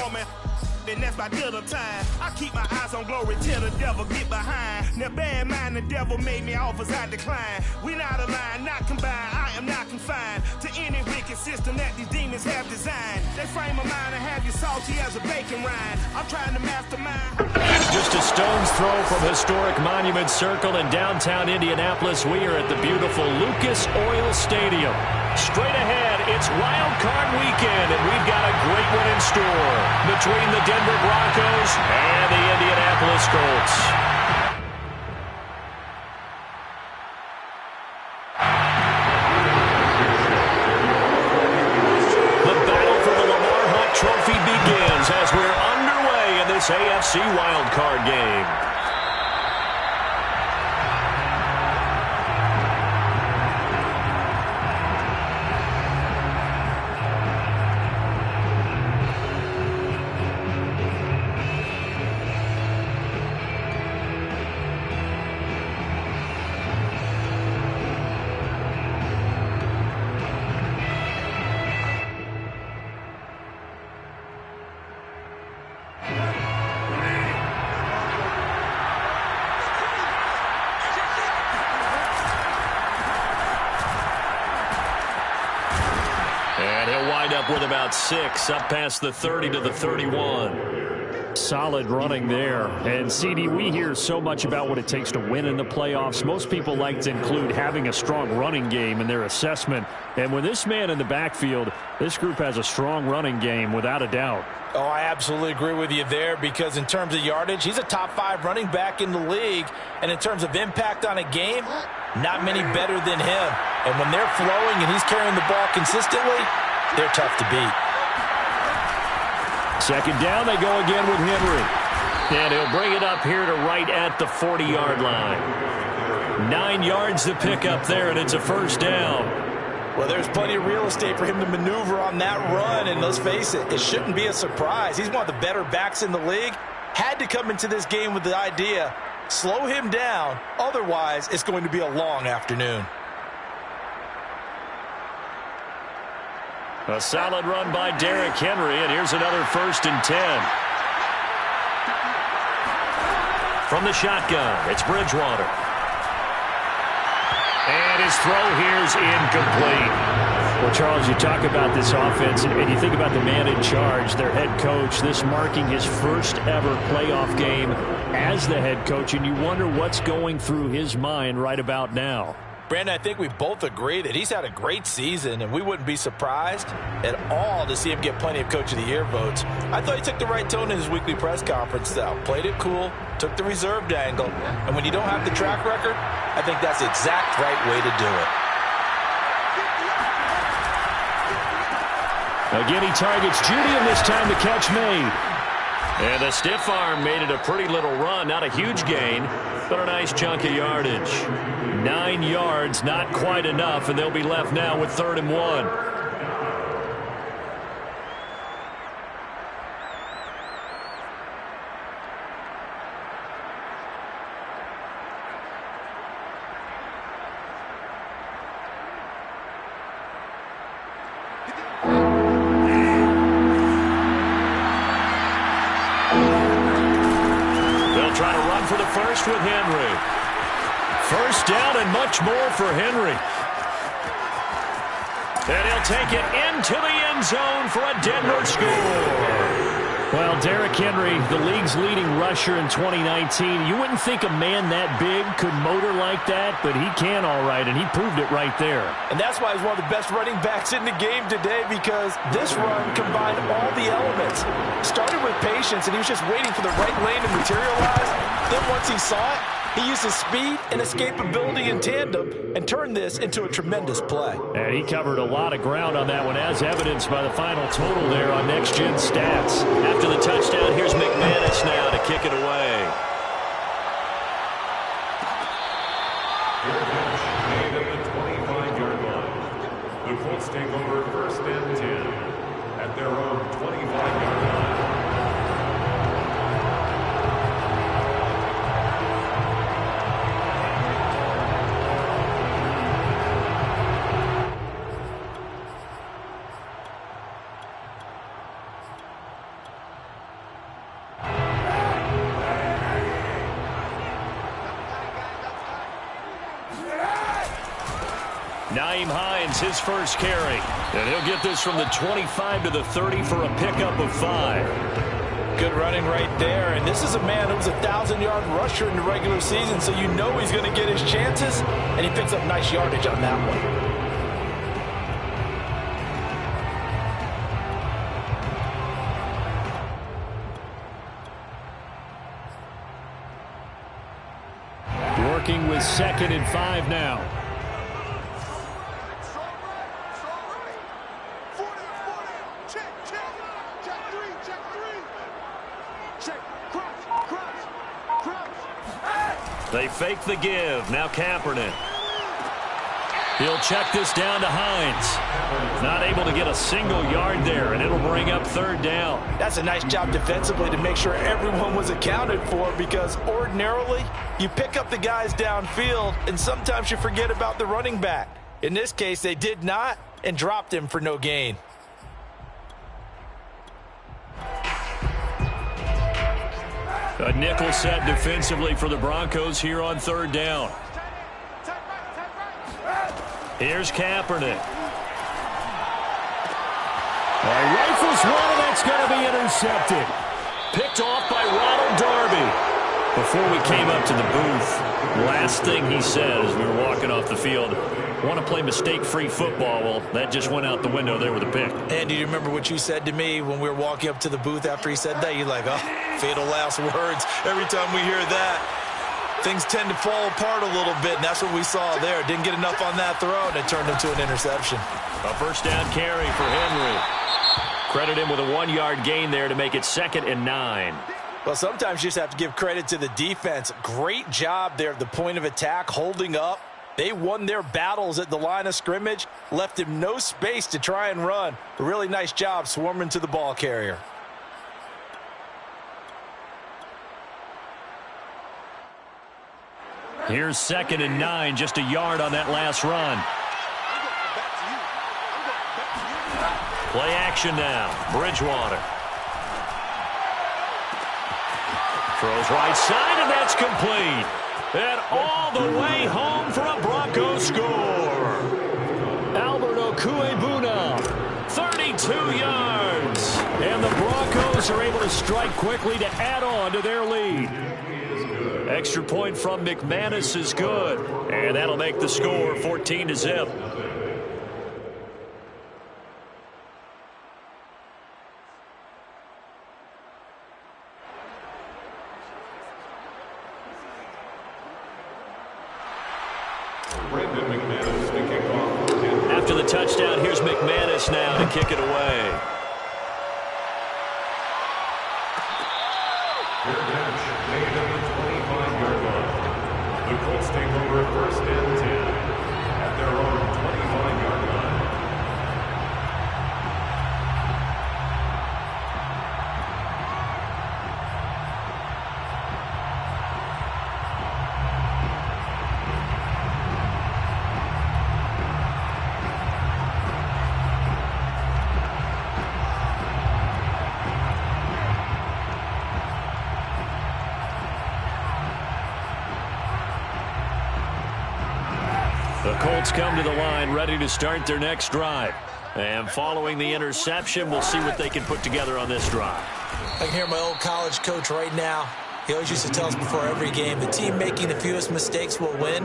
want me, then that's my dinner time. I keep my eyes on glory till the devil get behind. Now bad mind, the devil made me offers I decline. We not aligned, not combined, I am not confined to any wicked system that these demons have designed. They frame a mind and have you salty as a bacon rind. I'm trying to mastermind. Just a stone's throw from historic Monument Circle in downtown Indianapolis. We are at the beautiful Lucas Oil Stadium. Straight ahead, it's Wild Card Weekend, and we've got a great one in store between the Denver Broncos and the Indianapolis Colts. The battle for the Lamar Hunt Trophy begins as we're underway in this AFC Wild Card game. With about 6 up past the 30 to the 31. Solid running there. And CD, we hear so much about what it takes to win in the playoffs. Most people like to include having a strong running game in their assessment. And with this man in the backfield, this group has a strong running game without a doubt. Oh, I absolutely agree with you there, because in terms of yardage, he's a top 5 running back in the league. And in terms of impact on a game, not many better than him. And when they're flowing and he's carrying the ball consistently, they're tough to beat. Second down, they go again with Henry. And he'll bring it up here to right at the 40-yard line. 9 yards to pick up there, and it's a first down. Well, there's plenty of real estate for him to maneuver on that run, and let's face it, it shouldn't be a surprise. He's one of the better backs in the league. Had to come into this game with the idea, slow him down, otherwise it's going to be a long afternoon. A solid run by Derrick Henry, and here's another 1st and 10. From the shotgun, it's Bridgewater. And his throw here's incomplete. Well, Charles, you talk about this offense, and you think about the man in charge, their head coach, this marking his first ever playoff game as the head coach, and you wonder what's going through his mind right about now. Brandon, I think we both agree that he's had a great season, and we wouldn't be surprised at all to see him get plenty of Coach of the Year votes. I thought he took the right tone in his weekly press conference, though. Played it cool, took the reserved angle, and when you don't have the track record, I think that's the exact right way to do it. Again, he targets Judy, and this time the catch made. And the stiff arm made it a pretty little run. Not a huge gain, but a nice chunk of yardage. 9 yards, not quite enough, and they'll be left now with 3rd and 1. They'll try to run for the first with Henry. First down and much more for Henry. And he'll take it into the end zone for a Denver score. Well, Derrick Henry, the league's leading rusher in 2019. You wouldn't think a man that big could motor like that, but he can all right, and he proved it right there. And that's why he's one of the best running backs in the game today, because this run combined all the elements. Started with patience, and he was just waiting for the right lane to materialize. Then once he saw it, he used his speed and escapability in tandem and turned this into a tremendous play. And he covered a lot of ground on that one, as evidenced by the final total there on Next Gen Stats. After the touchdown, here's McManus now to kick it away. Made at the 25-yard line. The Colts take over 1st and 10 at their own 25-yard line. Nyheim Hines, his first carry. And he'll get this from the 25 to the 30 for a pickup of 5. Good running right there. And this is a man who was a 1,000-yard rusher in the regular season, so you know he's going to get his chances. And he picks up nice yardage on that one. Working with 2nd and 5 now. They fake the give. Now Kaepernick. He'll check this down to Hines. Not able to get a single yard there, and it'll bring up 3rd down. That's a nice job defensively to make sure everyone was accounted for, because ordinarily you pick up the guys downfield and sometimes you forget about the running back. In this case, they did not and dropped him for no gain. A nickel set defensively for the Broncos here on 3rd down. Here's Kaepernick. Rifles one, and that's going to be intercepted. Picked off by Ronald Darby. Before we came up to the booth, last thing he said as we were walking off the field, want to play mistake-free football. Well, that just went out the window there with a pick. And do you remember what you said to me when we were walking up to the booth after he said that? You're like, oh, fatal last words. Every time we hear that, things tend to fall apart a little bit, and that's what we saw there. Didn't get enough on that throw, and it turned into an interception. A first down carry for Henry. Credit him with a 1-yard gain there to make it 2nd and 9. Well, sometimes you just have to give credit to the defense. Great job there at the point of attack, holding up. They won their battles at the line of scrimmage, left him no space to try and run. A really nice job swarming to the ball carrier. Here's 2nd and 9, just a yard on that last run. Play action now. Bridgewater. Throws right side, and that's complete. And all the way home for a Broncos score. Albert Okuebuna, 32 yards. And the Broncos are able to strike quickly to add on to their lead. Extra point from McManus is good. And that'll make the score 14-0. After the touchdown, here's McManus now to kick it away. The Colts take over 1st and 10 at their own 25-yard line. The Colts come to the line ready to start their next drive. And following the interception, we'll see what they can put together on this drive. I can hear my old college coach right now. He always used to tell us before every game, the team making the fewest mistakes will win.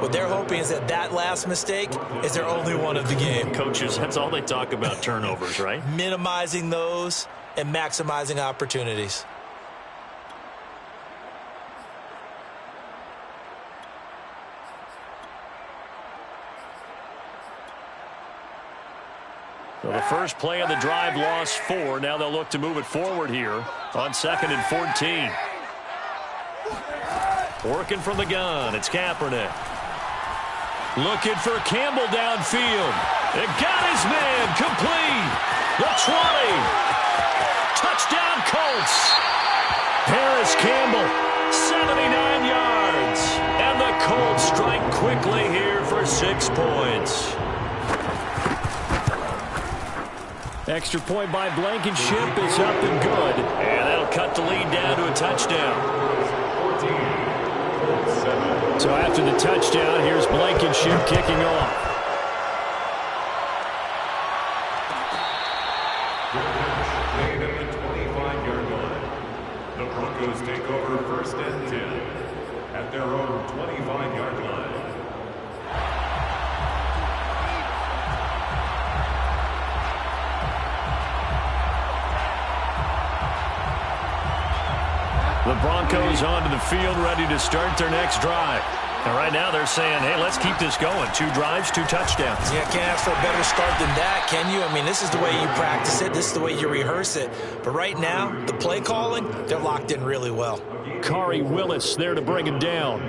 What they're hoping is that that last mistake is their only one of the game. Coaches, that's all they talk about, turnovers, right? Minimizing those and maximizing opportunities. So the first play of the drive lost 4. Now they'll look to move it forward here on 2nd and 14. Working from the gun. It's Kaepernick. Looking for Campbell downfield. It got his man complete. The 20. Touchdown Colts. Harris Campbell, 79 yards. And the Colts strike quickly here for 6 points. Extra point by Blankenship is up and good. And that'll cut the lead down to a touchdown. So after the touchdown, here's Blankenship kicking off. Broncos take over 1st and 10 at their own 25-yard line. The Broncos onto the field, ready to start their next drive. And right now they're saying, hey, let's keep this going. 2 drives, 2 touchdowns. Yeah, can't ask for a better start than that, can you? I mean, this is the way you practice it. This is the way you rehearse it. But right now, the play calling, they're locked in really well. Kari Willis there to bring him down.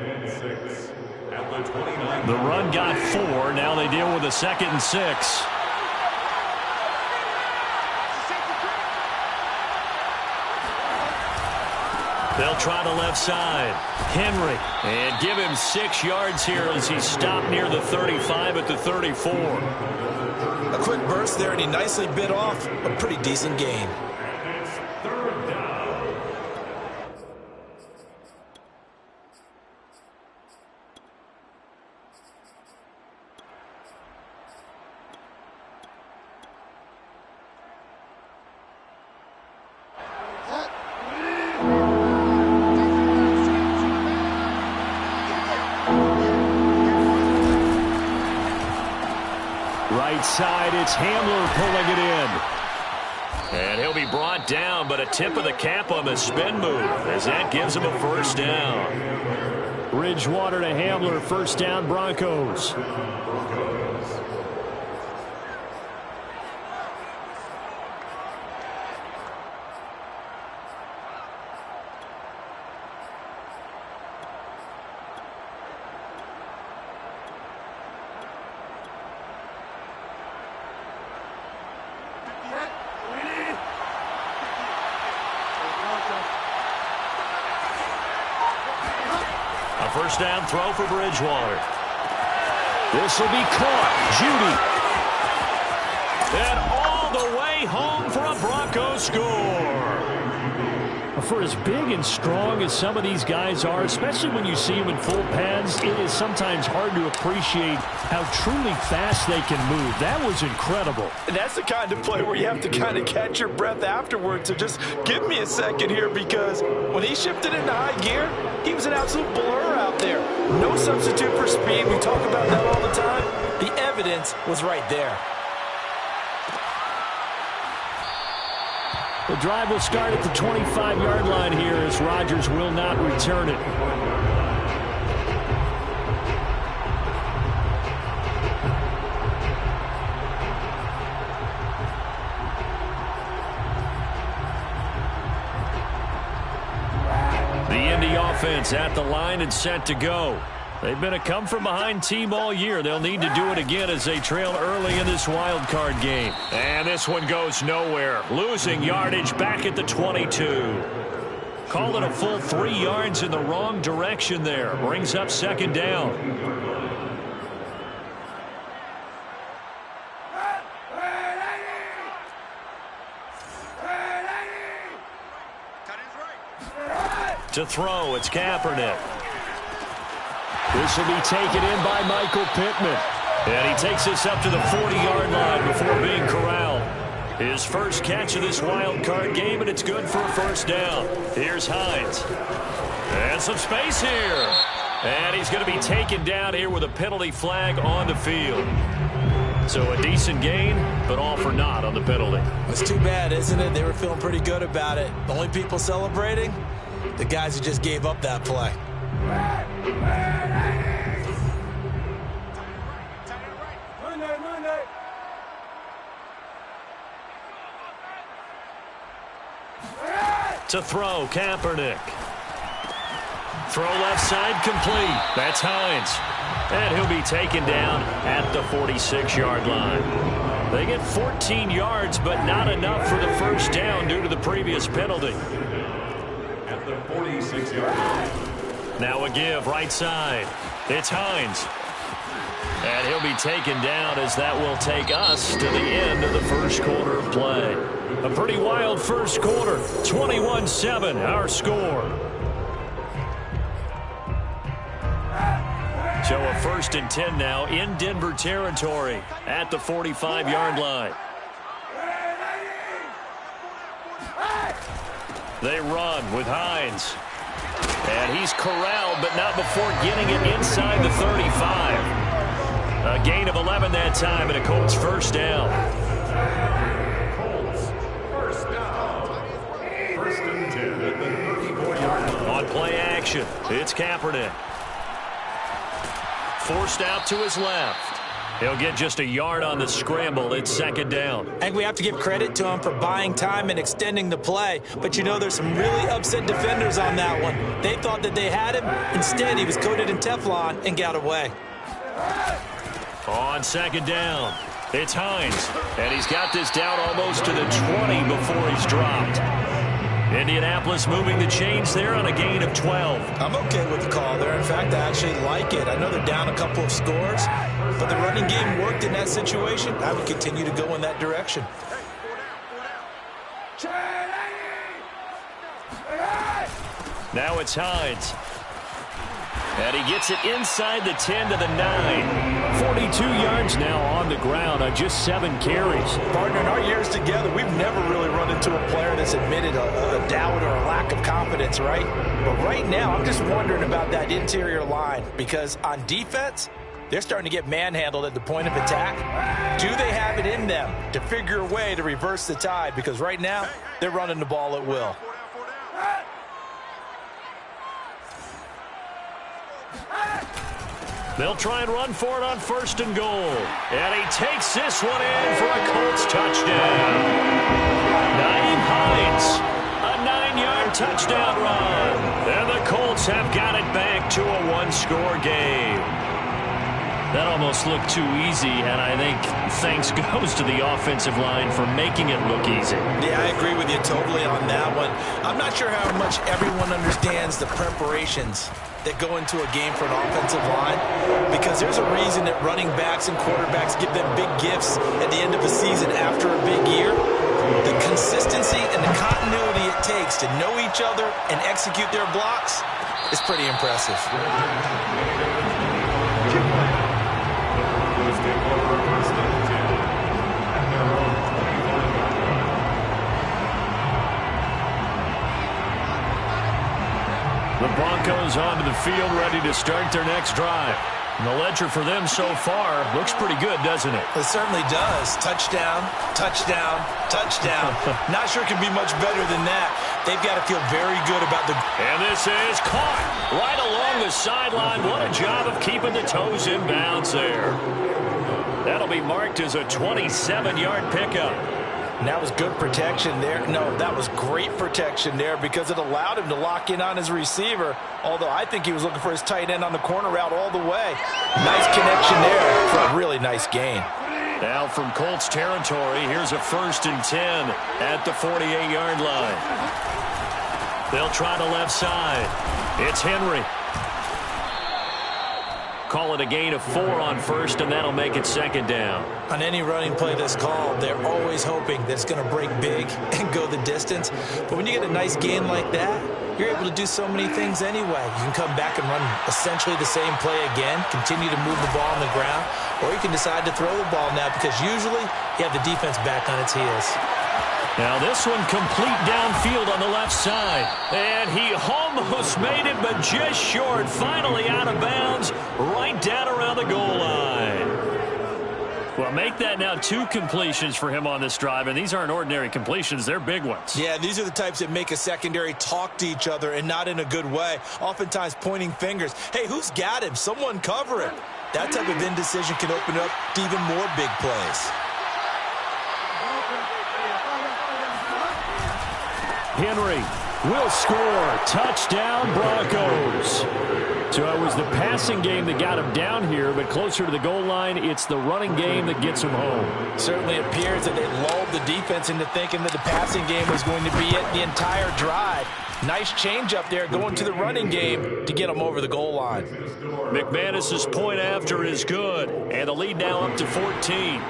The run got 4. Now they deal with a 2nd and 6. They'll try the left side. Henry. And give him 6 yards here as he stopped near the 35 at the 34. A quick burst there, and he nicely bit off a pretty decent gain. Right side, it's Hamler pulling it in. And he'll be brought down, but a tip of the cap on the spin move as that gives him a 1st down. Bridgewater to Hamler, 1st down Broncos. A 1st down throw for Bridgewater. This will be caught. Judy. And all the way home for a Broncos score. For as big and strong as some of these guys are, especially when you see them in full pads, it is sometimes hard to appreciate how truly fast they can move. That was incredible. And that's the kind of play where you have to kind of catch your breath afterwards. So just give me a second here, because when he shifted into high gear, he was an absolute blur out there. No substitute for speed. We talk about that all the time. The evidence was right there. The drive will start at the 25-yard line here as Rodgers will not return it. The Indy offense at the line and set to go. They've been a come-from-behind team all year. They'll need to do it again as they trail early in this wild card game. And this one goes nowhere. Losing yardage back at the 22. Call it a full 3 yards in the wrong direction there. Brings up 2nd down. To throw, it's Kaepernick. This will be taken in by Michael Pittman. And he takes this up to the 40-yard line before being corralled. His first catch of this wild card game, and it's good for a 1st down. Here's Hines. And some space here. And he's going to be taken down here with a penalty flag on the field. So a decent gain, but all for naught on the penalty. It's too bad, isn't it? They were feeling pretty good about it. The only people celebrating, the guys who just gave up that play. To throw, Kaepernick. Throw left side complete. That's Hines. And he'll be taken down at the 46-yard line. They get 14 yards, but not enough for the 1st down due to the previous penalty. At the 46-yard line. Now a give, right side. It's Hines. And he'll be taken down as that will take us to the end of the 1st quarter of play. A pretty wild 1st quarter. 21-7, our score. So a 1st and 10 now in Denver territory at the 45-yard line. They run with Hines. And he's corralled, but not before getting it inside the 35. A gain of 11 that time, and a Colts first down. Colts, first down. First and 10 at the 34-yard line. On play action, it's Kaepernick. Forced out to his left. He'll get just a yard on the scramble. It's second down. I think we have to give credit to him for buying time and extending the play. But, you know, there's some really upset defenders on that one. They thought that they had him. Instead, he was coated in Teflon and got away. On second down, it's Hines. And he's got this down almost to the 20 before he's dropped. Indianapolis moving the chains there on a gain of 12. I'm okay with the call there. In fact, I actually like it. I know they're down a couple of scores, but the running game worked in that situation. I would continue to go in that direction. Now it's Hines. And he gets it inside the 10 to the 9. 42 yards now on the ground on just 7 carries. Partner, in our years together, we've never really run into a player that's admitted a doubt or a lack of confidence, right? But right now, I'm just wondering about that interior line because on defense, they're starting to get manhandled at the point of attack. Do they have it in them to figure a way to reverse the tide? Because right now, they're running the ball at will. They'll try and run for it on first and goal. And he takes this one in for a Colts touchdown. Nyheim Hines, a 9-yard touchdown run. And the Colts have got it back to a 1-score game. That almost looked too easy, and I think thanks goes to the offensive line for making it look easy. Yeah, I agree with you totally on that one. I'm not sure how much everyone understands the preparations that go into a game for an offensive line because there's a reason that running backs and quarterbacks give them big gifts at the end of a season after a big year. The consistency and the continuity it takes to know each other and execute their blocks is pretty impressive. The Broncos onto the field, ready to start their next drive. And the ledger for them so far looks pretty good, doesn't it? It certainly does. Touchdown, touchdown, touchdown. Not sure it can be much better than that. They've got to feel very good about the... And this is caught right along the sideline. What a job of keeping the toes in bounds there. That'll be marked as a 27-yard pickup. And that was good protection there. No, that was great protection there because it allowed him to lock in on his receiver, although I think he was looking for his tight end on the corner route all the way. Nice connection there for a really nice gain. Now from Colts territory, here's a 1st and 10 at the 48-yard line. They'll try the left side. It's Henry. Call it a gain of 4 on first, and that'll make it second down. On any running play that's called, they're always hoping that it's going to break big and go the distance. But when you get a nice gain like that, you're able to do so many things anyway. You can come back and run essentially the same play again, continue to move the ball on the ground, or you can decide to throw the ball now because usually you have the defense back on its heels. Now this one complete downfield on the left side. And he almost made it, but just short. Finally out of bounds, right down around the goal line. Well, make that now 2 completions for him on this drive, and these aren't ordinary completions. They're big ones. Yeah, these are the types that make a secondary talk to each other and not in a good way, oftentimes pointing fingers. Hey, who's got him? Someone cover him. That type of indecision can open up to even more big plays. Henry will score. Touchdown, Broncos. So it was the passing game that got him down here, but closer to the goal line, it's the running game that gets him home. Certainly appears that they lulled the defense into thinking that the passing game was going to be it the entire drive. Nice change up there going to the running game to get them over the goal line. McManus's point after is good, and the lead now up to 14.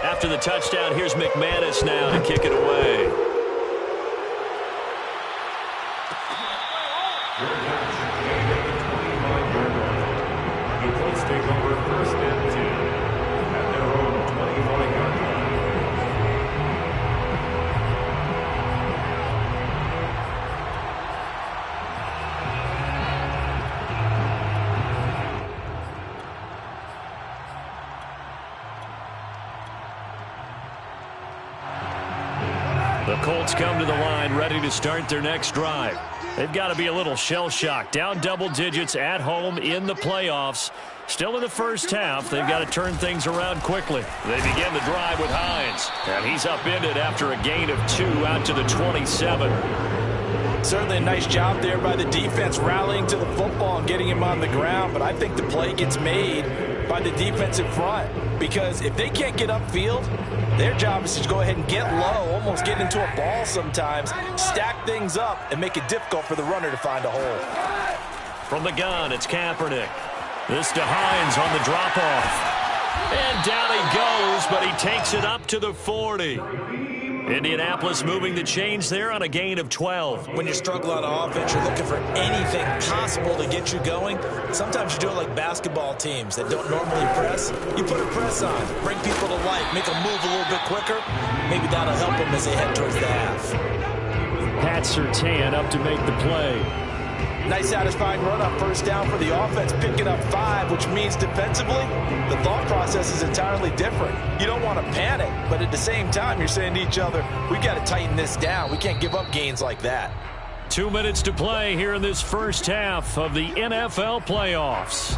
After the touchdown, here's McManus now to kick it away. The Colts take over 1st and The Colts come to the line ready to start their next drive. They've got to be a little shell-shocked. Down double digits at home in the playoffs. Still in the first half. They've got to turn things around quickly. They begin the drive with Hines. And he's upended after a gain of 2 out to the 27. Certainly a nice job there by the defense rallying to the football and getting him on the ground. But I think the play gets made by the defense in front. Because if they can't get upfield, their job is to go ahead and get low, almost get into a ball sometimes, stack things up, and make it difficult for the runner to find a hole. From the gun, it's Kaepernick. This to Hines on the drop-off. And down he goes, but he takes it up to the 40. Indianapolis moving the chains there on a gain of 12. When you struggle on offense, you're looking for anything possible to get you going. Sometimes you do it like basketball teams that don't normally press. You put a press on, bring people to life, make them move a little bit quicker. Maybe that'll help them as they head towards the half. Pat Surtain up to make the play. Nice satisfying run on first down for the offense, picking up 5, which means defensively, the thought process is entirely different. You don't want to panic, but at the same time, you're saying to each other, we got to tighten this down. We can't give up gains like that. 2 minutes to play here in this first half of the NFL playoffs.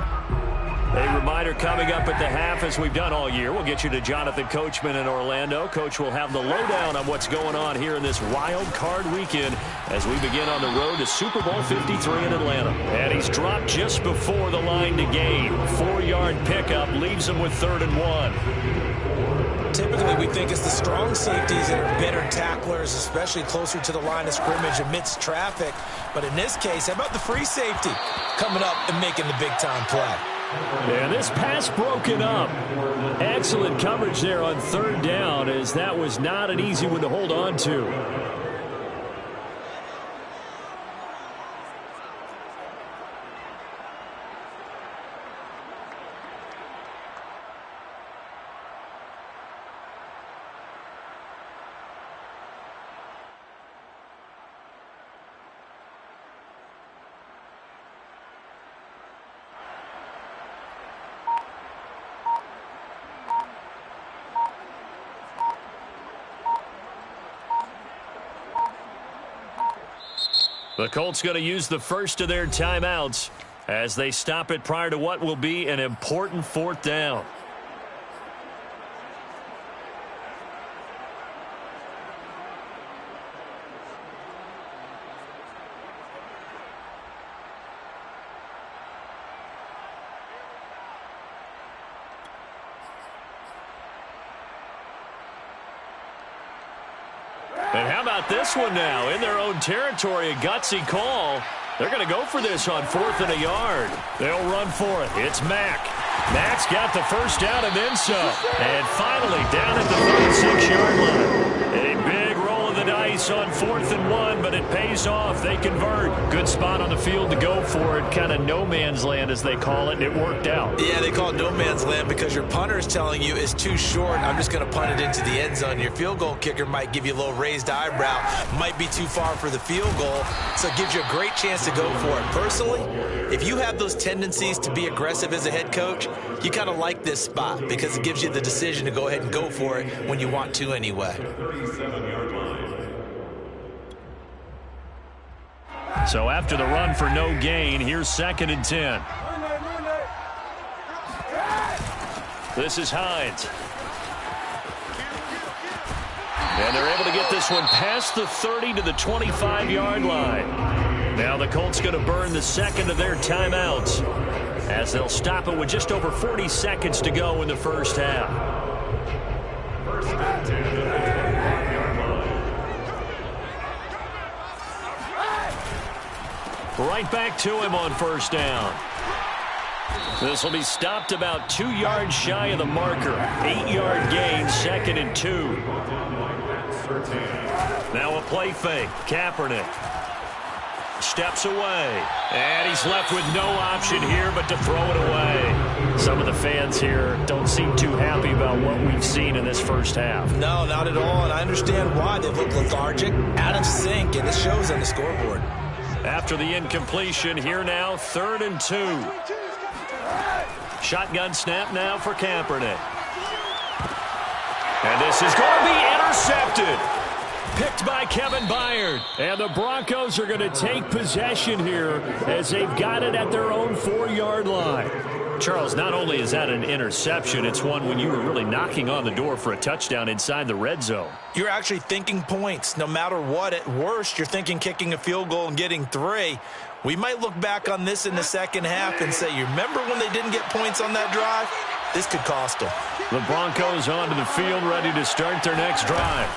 A reminder coming up at the half, as we've done all year. We'll get you to Jonathan Coachman in Orlando. Coach will have the lowdown on what's going on here in this wild card weekend as we begin on the road to Super Bowl 53 in Atlanta. And he's dropped just before the line to gain. 4-yard pickup leaves him with 3rd and 1. Typically, we think it's the strong safeties that are better tacklers, especially closer to the line of scrimmage amidst traffic. But in this case, how about the free safety coming up and making the big-time play? And this pass broken up. Excellent coverage there on 3rd down, as that was not an easy one to hold on to. The Colts going to use the first of their timeouts as they stop it prior to what will be an important 4th down. And how about this one now? In their own territory, a gutsy call. They're going to go for this on 4th and a yard. They'll run for it. It's Mack. Mack's got the first down and then some. And finally down at the 36-yard line. A big roll of the dice on 4th and 1, but it pays off. They convert. Good spot on the field to go for it. Kind of no man's land, as they call it, and it worked out. Yeah, they call it no man's land because your punter is telling you it's too short. I'm just going to punt it into the end zone. Your field goal kicker might give you a little raised eyebrow. Might be too far for the field goal, so it gives you a great chance to go for it. Personally, if you have those tendencies to be aggressive as a head coach, you kind of like this spot because it gives you the decision to go ahead and go for it when you want to anyway. 37-yard line. So after the run for no gain, here's 2nd and 10. This is Hines. And they're able to get this one past the 30 to the 25-yard line. Now the Colts going to burn the second of their timeouts as they'll stop it with just over 40 seconds to go in the first half. 1st and 10 at the 25-yard line. Right back to him on 1st down. This will be stopped about 2 yards shy of the marker. 8-yard gain, 2nd and 2. Now a play fake. Kaepernick steps away. And he's left with no option here but to throw it away. Some of the fans here don't seem too happy about what we've seen in this first half. No, not at all, and I understand why. They've looked lethargic, out of sync, and it shows on the scoreboard. After the incompletion, here now, 3rd and 2. Shotgun snap now for Kaepernick. And this is going to be intercepted. Picked by Kevin Byard. And the Broncos are going to take possession here as they've got it at their own 4-yard line. Charles, not only is that an interception, it's one when you were really knocking on the door for a touchdown inside the red zone. You're actually thinking points. No matter what, at worst, you're thinking kicking a field goal and getting 3. We might look back on this in the second half and say, you remember when they didn't get points on that drive? This could cost them. The Broncos onto the field, ready to start their next drive.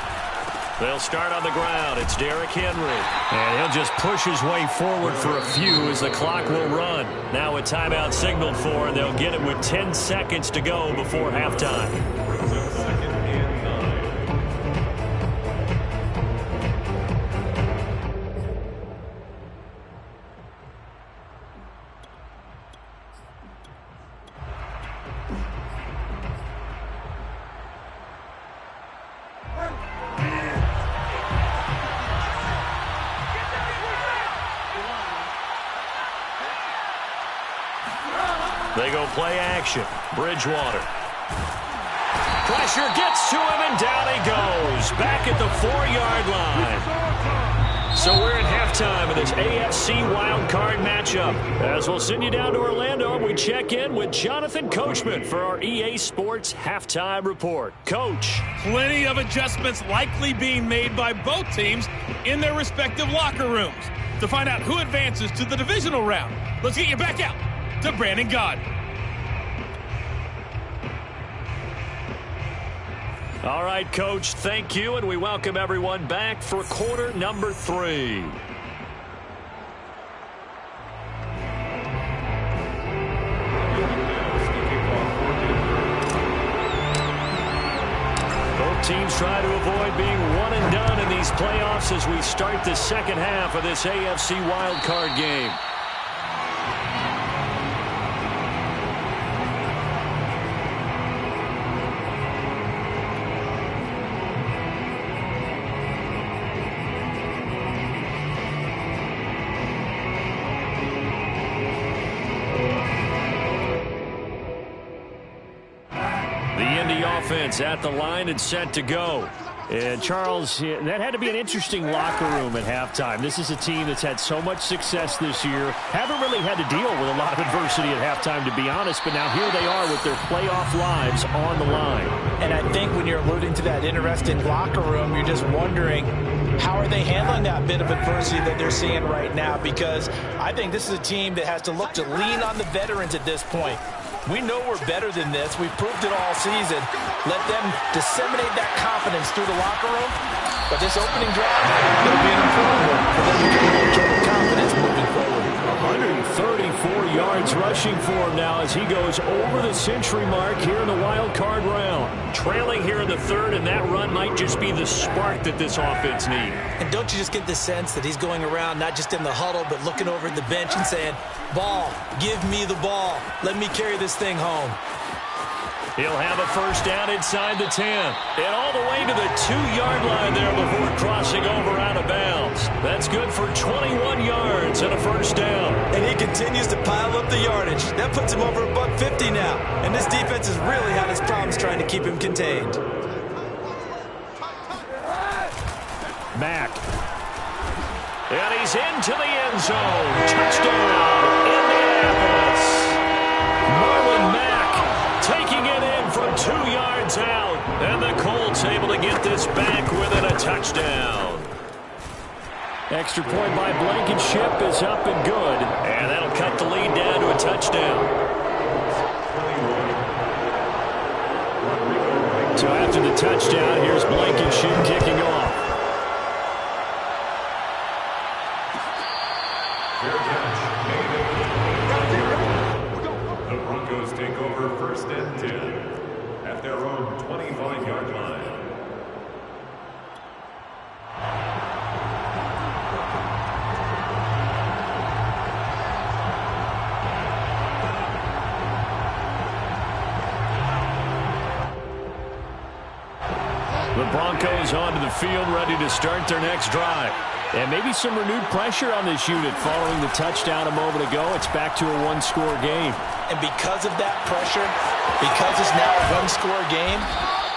They'll start on the ground. It's Derrick Henry. And he'll just push his way forward for a few as the clock will run. Now a timeout signaled for, and they'll get it with 10 seconds to go before halftime. They go play action. Bridgewater. Pressure gets to him, and down he goes. Back at the 4-yard line. So we're in halftime of this AFC wildcard matchup. As we'll send you down to Orlando, we check in with Jonathan Coachman for our EA Sports Halftime Report. Coach. Plenty of adjustments likely being made by both teams in their respective locker rooms. To find out who advances to the divisional round, let's get you back out to Brandon Gaudin. All right, Coach, thank you, and we welcome everyone back for quarter number 3. Both teams try to avoid being one and done in these playoffs as we start the second half of this AFC wildcard game. Offense at the line and set to go. And Charles, that had to be an interesting locker room at halftime. This is a team that's had so much success this year. Haven't really had to deal with a lot of adversity at halftime, to be honest, but now here they are with their playoff lives on the line. And I think when you're alluding to that interesting locker room, you're just wondering, how are they handling that bit of adversity that they're seeing right now? Because I think this is a team that has to look to lean on the veterans at this point. We know we're better than this. We've proved it all season. Let them disseminate that confidence through the locker room. But this opening drive, it'll be an important one for them to get confidence moving forward. 134 yards rushing for him now as he goes over the century mark here in the wild card round. Trailing here in the third, and that run might just be the spark that this offense needs. And don't you just get the sense that he's going around not just in the huddle, but looking over at the bench and saying, ball, give me the ball. Let me carry this thing home. He'll have a first down inside the 10. And all the way to the 2-yard line there before crossing over out of bounds. That's good for 21 yards and a first down. And he continues to pile up the yardage. That puts him over $150 now. And this defense has really had its problems trying to keep him contained. Mack. And he's into the end zone. Touchdown, Indianapolis. Marlon Mack taking it in from 2 yards out. And the Colts able to get this back within a touchdown. Extra point by Blankenship is up and good. And that'll cut the lead down to a touchdown. So after the touchdown, here's Blankenship kicking off. The Broncos take over first and 10 at their own 25-yard line. The Broncos onto the field, ready to start their next drive. And maybe some renewed pressure on this unit following the touchdown a moment ago. It's back to a one-score game. And because of that pressure, because it's now a one-score game,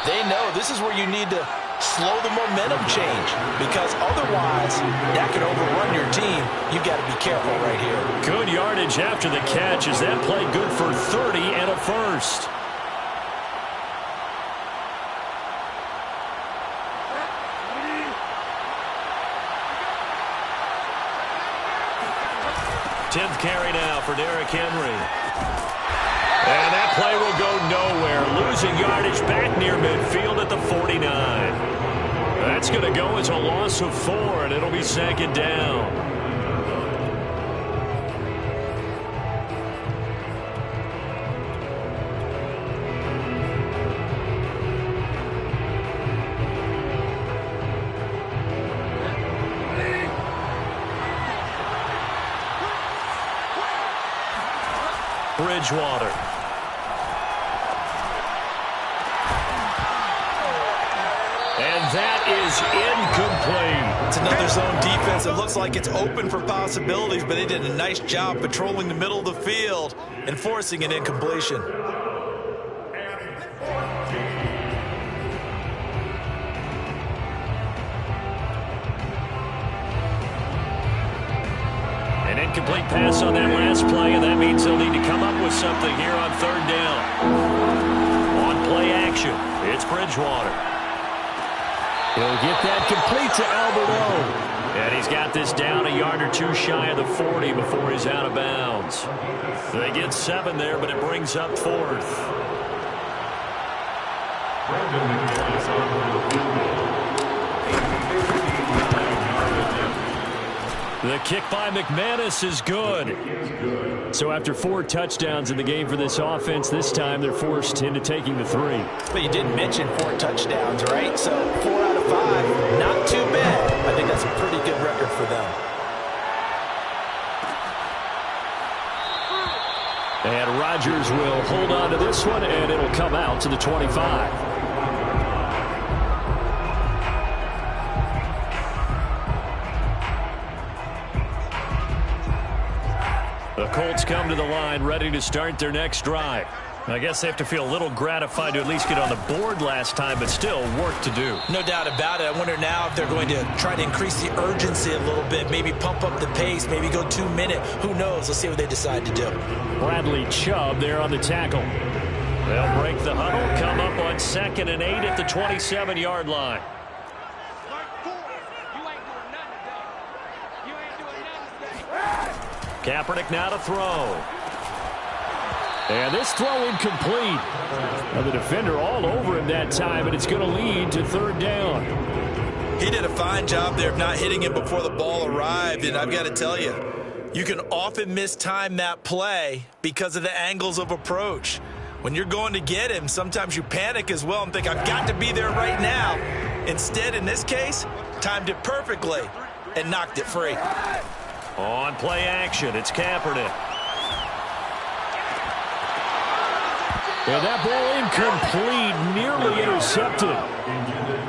they know this is where you need to slow the momentum change, because otherwise that could overrun your team. You've got to be careful right here. Good yardage after the catch. Is that play good for 30 and a first? Tenth carry now for Derrick Henry. And that play will go nowhere. Losing yardage back near midfield at the 49. That's going to go as a loss of 4, and it'll be second down. Bridgewater. And that is incomplete. It's another zone defense. It looks like it's open for possibilities, but they did a nice job patrolling the middle of the field and forcing an incompletion. An incomplete pass on that last play, and that means they'll need to come up with something here on third down. On play action, it's Bridgewater. He'll get that complete to Alberto. And he's got this down a yard or two shy of the 40 before he's out of bounds. They get 7 there, but it brings up 4th. The kick by McManus is good. So after 4 touchdowns in the game for this offense, this time they're forced into taking the 3. But you did mention 4 touchdowns, right? So 4 out of 5, not too bad. I think that's a pretty good record for them. And Rodgers will hold on to this one, and it'll come out to the 25. The Colts come to the line ready to start their next drive. I guess they have to feel a little gratified to at least get on the board last time, but still work to do. No doubt about it. I wonder now if they're going to try to increase the urgency a little bit, maybe pump up the pace, maybe go 2 minute. Who knows? Let's see what they decide to do. Bradley Chubb there on the tackle. They'll break the huddle, come up on 2nd and 8 at the 27-yard line. Kaepernick now to throw. And this throw incomplete. Now the defender all over him that time, and it's going to lead to 3rd down. He did a fine job there of not hitting him before the ball arrived, and I've got to tell you, you can often mistime that play because of the angles of approach. When you're going to get him, sometimes you panic as well and think, I've got to be there right now. Instead, in this case, timed it perfectly and knocked it free. On play action, it's Kaepernick. And that ball incomplete, nearly intercepted.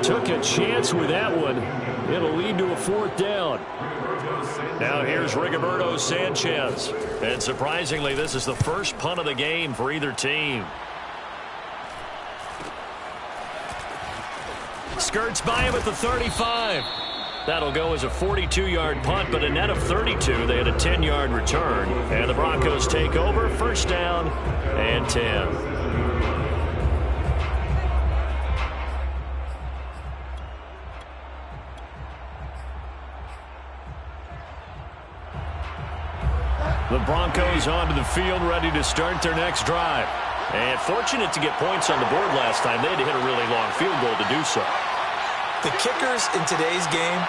Took a chance with that one. It'll lead to a 4th down. Now here's Rigoberto Sanchez. And surprisingly, this is the first punt of the game for either team. Skirts by him at the 35. That'll go as a 42-yard punt, but a net of 32. They had a 10-yard return. And the Broncos take over, 1st down and 10. The Broncos onto the field, ready to start their next drive. And fortunate to get points on the board last time. They had to hit a really long field goal to do so. The kickers in today's game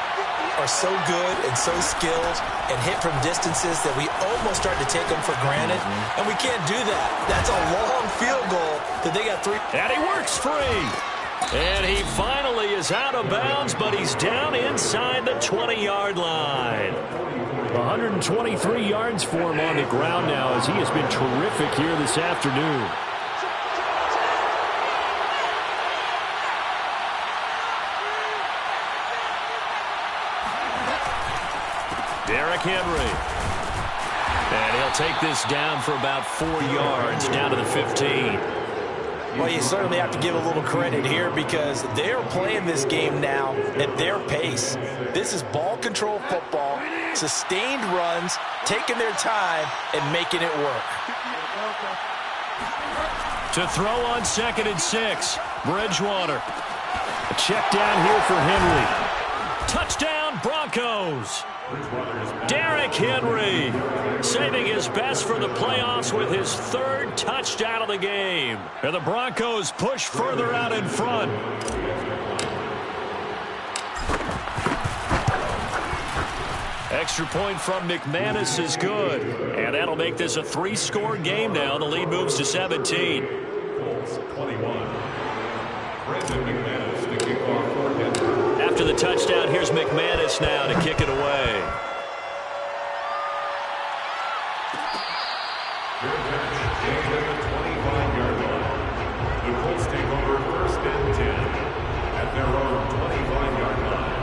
are so good and so skilled and hit from distances that we almost start to take them for granted, and we can't do that. That's a long field goal that they got 3. And he works free. And he finally is out of bounds, but he's down inside the 20-yard line. 123 yards for him on the ground now, as he has been terrific here this afternoon. Derrick Henry. And he'll take this down for about 4 yards, down to the 15. Well, you certainly have to give a little credit here because they're playing this game now at their pace. This is ball control football, sustained runs, taking their time, and making it work. To throw on 2nd and 6, Bridgewater. A check down here for Henry. Touchdown, Broncos. Derrick Henry saving his best for the playoffs with his 3rd touchdown of the game. And the Broncos push further out in front. Extra point from McManus is good. And that'll make this a 3-score game now. The lead moves to 17. 21. Brandon McManus to kick off for Henry. After the touchdown, here's McManus now to kick it away. Their bench gained at the 25-yard line. The Colts take over 1st and 10 at their own 25-yard line.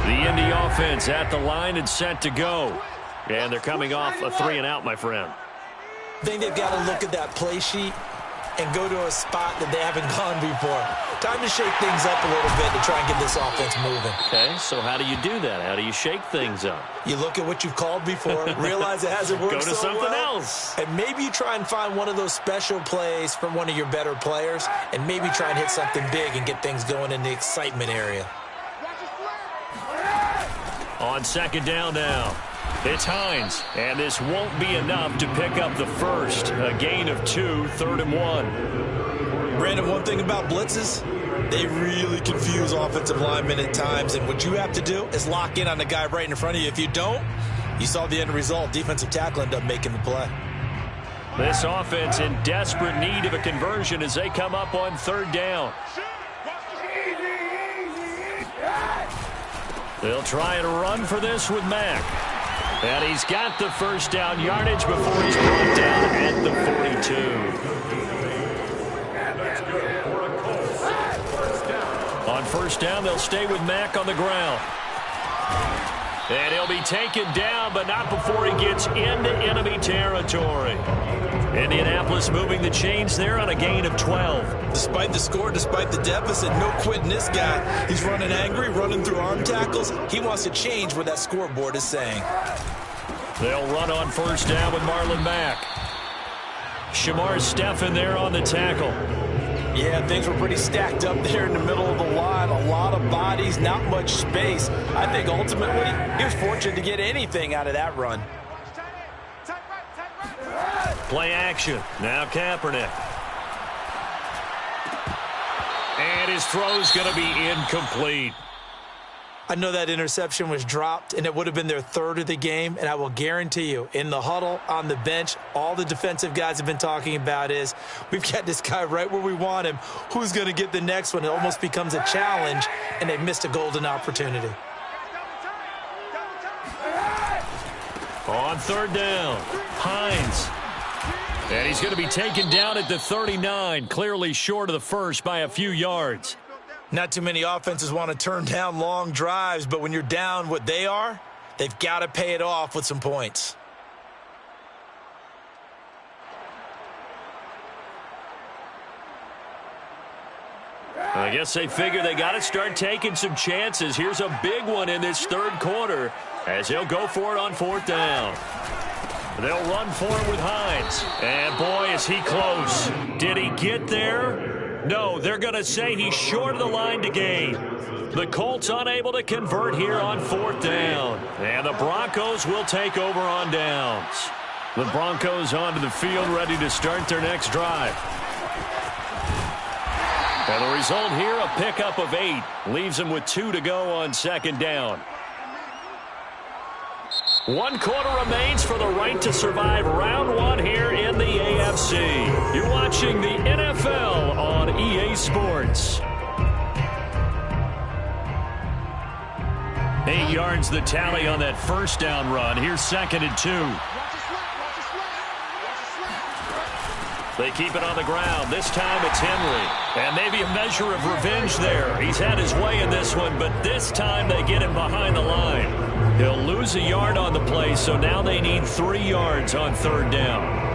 The Indy offense at the line and set to go. And they're coming off a 3-and-out, my friend. I think they've got to look at that play sheet and go to a spot that they haven't gone before. Time to shake things up a little bit to try and get this offense moving. Okay, so how do you do that? How do you shake things up? You look at what you've called before, realize it hasn't worked Go to so something well, else. and maybe you try and find one of those special plays from one of your better players, and maybe try and hit something big and get things going in the excitement area. On 2nd down now, it's Hines, and this won't be enough to pick up the first. A gain of 2, 3rd and 1. Brandon, one thing about blitzes, they really confuse offensive linemen at times, and what you have to do is lock in on the guy right in front of you. If you don't, you saw the end result. Defensive tackle ended up making the play. This offense in desperate need of a conversion as they come up on 3rd down. They'll try and run for this with Mack. And he's got the first down yardage before he's brought down at the 42. On 1st down, they'll stay with Mack on the ground. And he'll be taken down, but not before he gets into enemy territory. Indianapolis moving the chains there on a gain of 12. Despite the score, despite the deficit, no quitting this guy. He's running angry, running through arm tackles. He wants to change what that scoreboard is saying. They'll run on 1st down with Marlon Mack. Shamar Stephen there on the tackle. Yeah, things were pretty stacked up there in the middle of the line. A lot of bodies, not much space. I think ultimately he was fortunate to get anything out of that run. Play action. Now Kaepernick. And his throw's going to be incomplete. I know that interception was dropped, and it would have been their 3rd of the game, and I will guarantee you, in the huddle, on the bench, all the defensive guys have been talking about is, we've got this guy right where we want him. Who's going to get the next one? It almost becomes a challenge, and they've missed a golden opportunity. On 3rd down, Hines. And he's going to be taken down at the 39, clearly short of the first by a few yards. Not too many offenses want to turn down long drives, but when you're down what they are, they've got to pay it off with some points. I guess they figure they got to start taking some chances. Here's a big one in this 3rd quarter as they'll go for it on 4th down. They'll run for it with Hines. And, boy, is he close. Did he get there? No, they're going to say he's short of the line to gain. The Colts unable to convert here on 4th down. And the Broncos will take over on downs. The Broncos onto the field ready to start their next drive. And the result here, a pickup of 8. Leaves them with 2 to go on 2nd down. 1 quarter remains for the right to survive round 1 here in the AFC. You're watching the NFL on EA Sports. 8 yards the tally on that 1st down run. Here's 2nd and 2. They keep it on the ground. This time it's Henry. And maybe a measure of revenge there. He's had his way in this one, but this time they get him behind the line. He'll lose a yard on the play, so now they need 3 yards on 3rd down.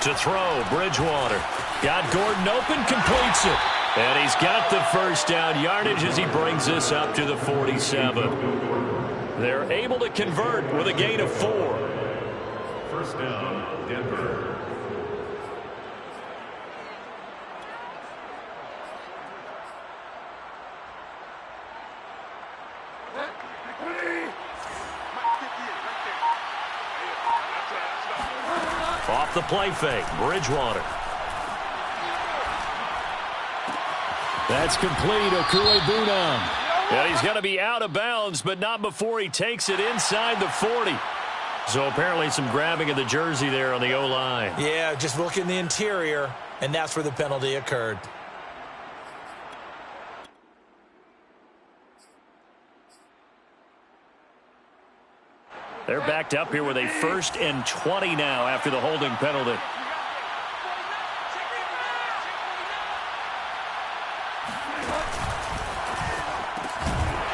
To throw, Bridgewater. Got Gordon open, completes it. And he's got the first down yardage as he brings this up to the 47. They're able to convert with a gain of 4. First down, Denver. Off the play fake, Bridgewater. That's complete, Okuegbunam. And he's going to be out of bounds, but not before he takes it inside the 40. So apparently some grabbing of the jersey there on the O-line. Yeah, just look in the interior, and that's where the penalty occurred. They're backed up here with a 1st and 20 now after the holding penalty.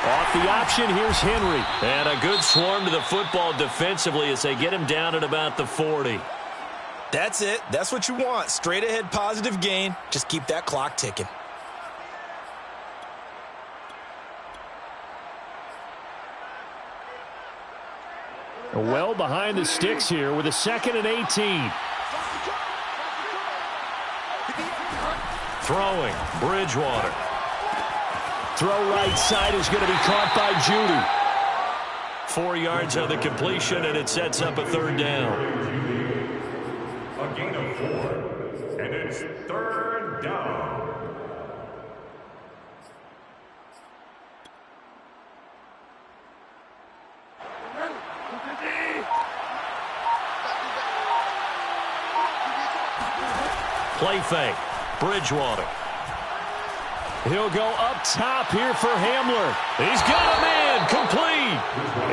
Off the option, here's Henry. And a good swarm to the football defensively as they get him down at about the 40. That's it. That's what you want. Straight ahead positive gain. Just keep that clock ticking. Well behind the sticks here with a 2nd and 18. Throwing, Bridgewater. Throw right side is going to be caught by Judy. 4 yards on the completion, and it sets up a 3rd down. A gain of 4, and it's 3rd down. Play fake, Bridgewater. He'll go up top here for Hamler. He's got a man, complete.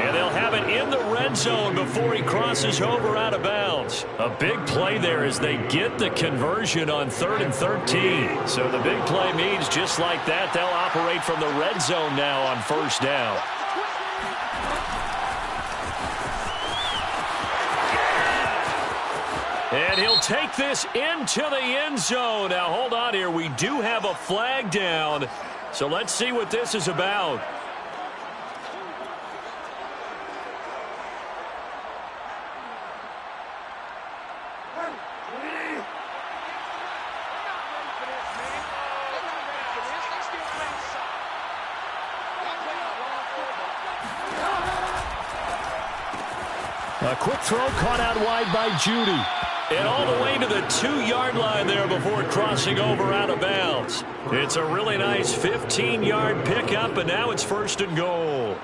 And they'll have it in the red zone before he crosses over out of bounds. A big play there as they get the conversion on 3rd and 13. So the big play means just like that, they'll operate from the red zone now on 1st down. And he'll take this into the end zone. Now, hold on here. We do have a flag down. So let's see what this is about. A quick throw caught out wide by Judy. And all the way to the 2-yard line there before crossing over out of bounds. It's a really nice 15-yard pickup, and now it's 1st and goal.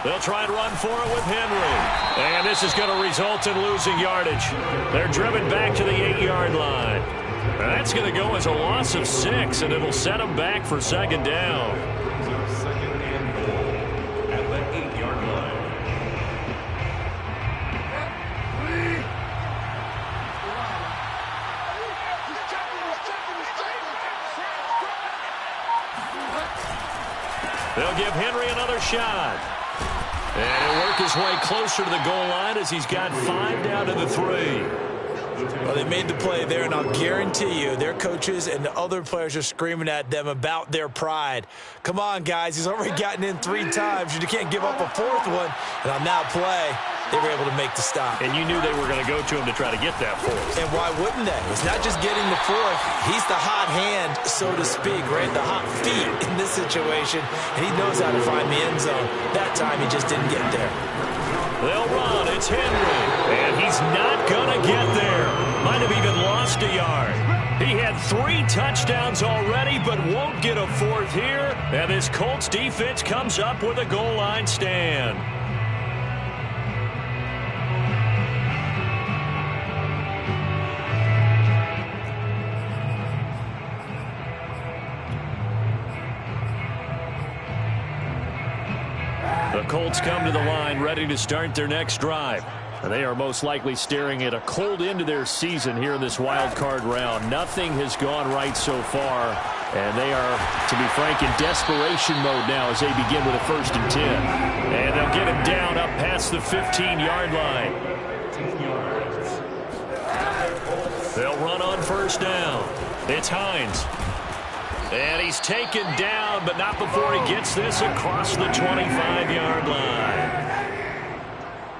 They'll try and run for it with Henry. And this is going to result in losing yardage. They're driven back to the 8-yard line. That's going to go as a loss of 6, and it'll set them back for 2nd down. So 2nd and goal at the 8-yard line. They'll give Henry another shot. And he'll work his way closer to the goal line as he's got 5 down to the 3. Well, they made the play there, and I'll guarantee you their coaches and the other players are screaming at them about their pride. Come on, guys. He's already gotten in 3 times. You can't give up a 4th one. And on that play, they were able to make the stop. And you knew they were going to go to him to try to get that 4th. And why wouldn't they? It's not just getting the 4th. He's the hot hand, so to speak, right? The hot feet in this situation. And he knows how to find the end zone. That time, he just didn't get there. They'll run. It's Henry. And he's not gonna get there. Might have even lost a yard. He had 3 touchdowns already, but won't get a 4th here. And this Colts defense comes up with a goal line stand. The Colts come to the line ready to start their next drive. And they are most likely staring at a cold end to their season here in this wild card round. Nothing has gone right so far. And they are, to be frank, in desperation mode now as they begin with a 1st and 10. And they'll get him down up past the 15-yard line. They'll run on 1st down. It's Hines. And he's taken down, but not before he gets this across the 25-yard line.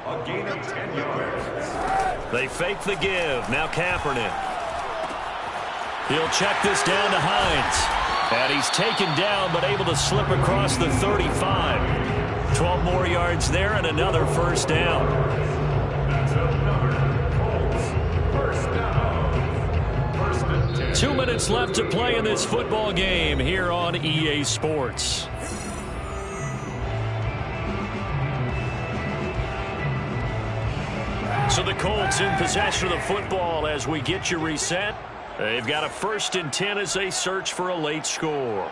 A gain of 10 yards. They fake the give. Now Kaepernick. He'll check this down to Hines. And he's taken down, but able to slip across the 35. 12 more yards there and another 1st down. That's another Colts 1st down. 1st and 10. 2 minutes left to play in this football game here on EA Sports. So the Colts in possession of the football as we get you reset. They've got a 1st and 10 as they search for a late score.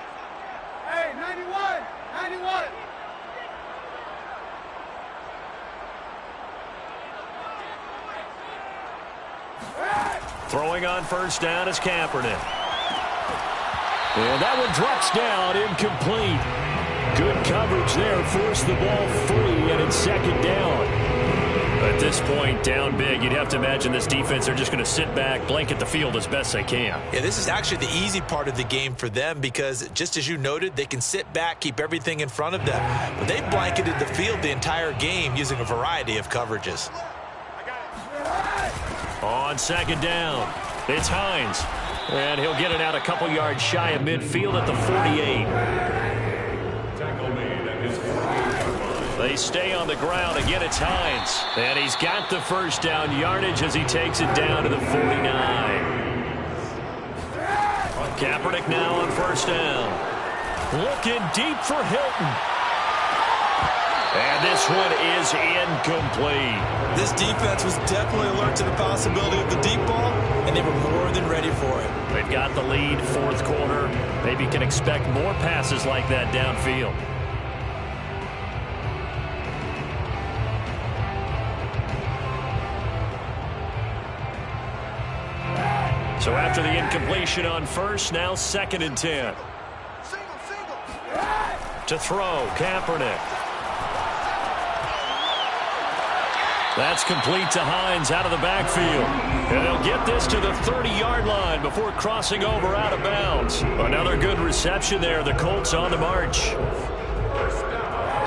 Hey, 91! 91! Throwing on 1st down is Kaepernick. And that one drops down, incomplete. Good coverage there, forced the ball free, and it's 2nd down. At this point, down big, you'd have to imagine this defense, they're just going to sit back, blanket the field as best they can. Yeah, this is actually the easy part of the game for them because, just as you noted, they can sit back, keep everything in front of them. But they blanketed the field the entire game using a variety of coverages. On 2nd down, it's Hines. And he'll get it out a couple yards shy of midfield at the 48. Tackle made at his 48-yard line. They stay on the ground. Again, it's Hines. And he's got the 1st down yardage as he takes it down to the 49. Kaepernick now on 1st down. Looking deep for Hilton. And this one is incomplete. This defense was definitely alert to the possibility of the deep ball, and they were more than ready for it. They've got the lead, 4th quarter. Maybe can expect more passes like that downfield. So after the incompletion on 1st, now 2nd and 10. To throw, Kaepernick. That's complete to Hines out of the backfield. And they'll get this to the 30-yard line before crossing over out of bounds. Another good reception there. The Colts on the march.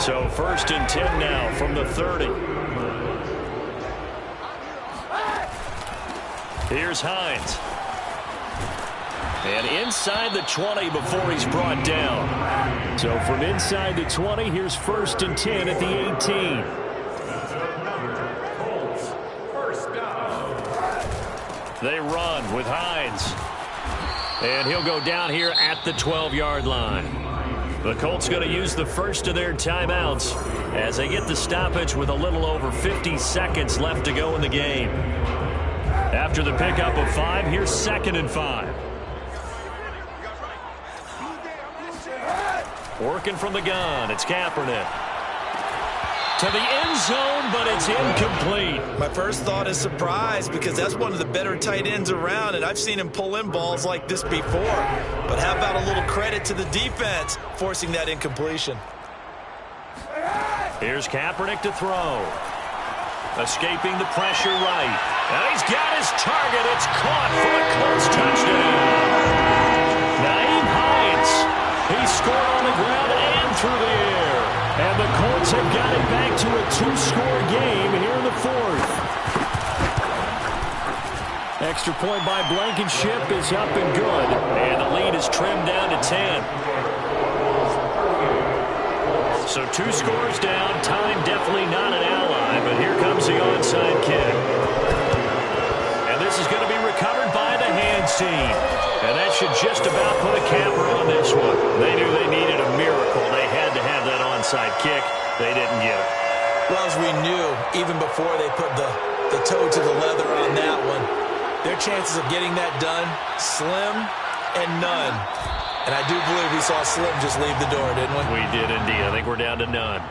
So 1st and 10 now from the 30. Here's Hines. And inside the 20 before he's brought down. So from inside the 20, here's 1st and 10 at the 18. They run with Hines. And he'll go down here at the 12-yard line. The Colts going to use the first of their timeouts as they get the stoppage with a little over 50 seconds left to go in the game. After the pickup of 5, here's 2nd and 5. Working from the gun, it's Kaepernick. To the end zone, but it's incomplete. My first thought is surprise because that's one of the better tight ends around, and I've seen him pull in balls like this before. But how about a little credit to the defense forcing that incompletion? Here's Kaepernick to throw. Escaping the pressure right. And he's got his target. It's caught for a Colts touchdown. Nyheim Hines. He scored on the ground and through the air. And the Colts have got it back to a 2-score game here in the 4th. Extra point by Blankenship is up and good. And the lead is trimmed down to 10. So 2 scores down. Time definitely not an ally, but here comes the onside kick. just about put a capper on this one. They knew they needed a miracle. They had to have that onside kick. They didn't get it. Well, as we knew, even before they put the toe to the leather on that one, their chances of getting that done, slim and none. And I do believe we saw Slim just leave the door, didn't we? We did indeed. I think we're down to none.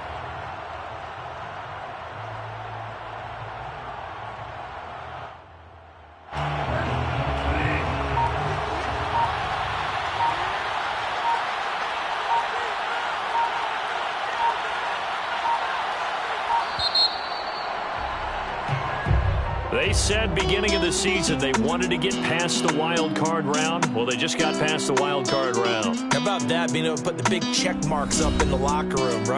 They said beginning of the season they wanted to get past the wild card round. Well, they just got past the wild card round. How about that, being able to put the big check marks up in the locker room, right?